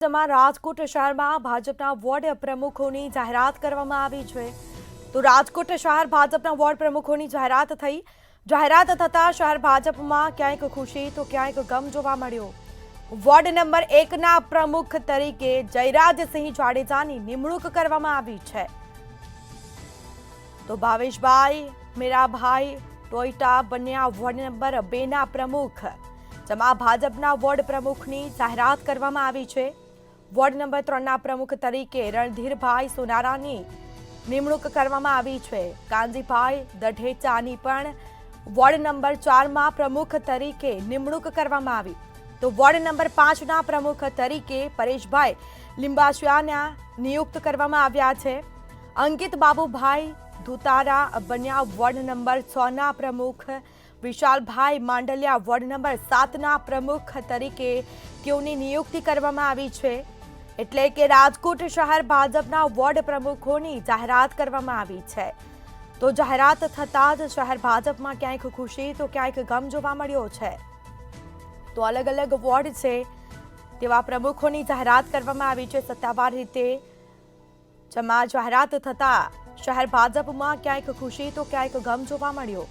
રાજકોટ શહેરમાં ભાજપના વોર્ડ પ્રમુખોની જાહેરાત કરવામાં આવી છે. તો રાજકોટ શહેર ભાજપના વોર્ડ પ્રમુખોની જાહેરાત થઈ. જાહેરાત થતાં શહેર ભાજપમાં ક્યાંક ખુશી તો ક્યાંક ગમ જોવા મળ્યો. વોર્ડ નંબર 1ના પ્રમુખ તરીકે જયરાજસિંહ જાડેજાની નિમણૂક કરવામાં આવી છે. તો ભાવેશભાઈ મીરાભાઈ ટોયટા બન્યા વોર્ડ નંબર 2ના પ્રમુખ. જેમાં ભાજપના વોર્ડ પ્રમુખની જાહેરાત કરવામાં આવી છે. વોર્ડ નંબર 3ના પ્રમુખ તરીકે રણધીરભાઈ સોનારાની નિમણૂક કરવામાં આવી છે. કાનજીભાઈ દઢેચાની પણ વોર્ડ નંબર 4માં પ્રમુખ તરીકે નિમણૂક કરવામાં આવી. તો વોર્ડ નંબર 5ના પ્રમુખ તરીકે પરેશભાઈ લિંબાશિયાના નિયુક્ત કરવામાં આવ્યા છે. અંકિત બાબુભાઈ ધુતારા બન્યા વોર્ડ નંબર 6ના પ્રમુખ. વિશાલભાઈ માંડલિયા વોર્ડ નંબર 7ના પ્રમુખ તરીકે તેઓની નિયુક્તિ કરવામાં આવી છે. એટલે કે રાજકોટ શહેર ભાજપના વોર્ડ પ્રમુખોની જાહેરાત કરવામાં આવી છે. તો જાહેરાત થતાં જ શહેર ભાજપમાં ક્યાંક ખુશી તો ક્યાંક ગમ જોવા મળ્યો છે. તો અલગ અલગ વોર્ડ છે તેવા પ્રમુખોની જાહેરાત કરવામાં આવી છે સત્તાવાર રીતે. જેમાં જાહેરાત થતાં શહેર ભાજપમાં ક્યાંક ખુશી તો ક્યાંક ગમ જોવા મળ્યો.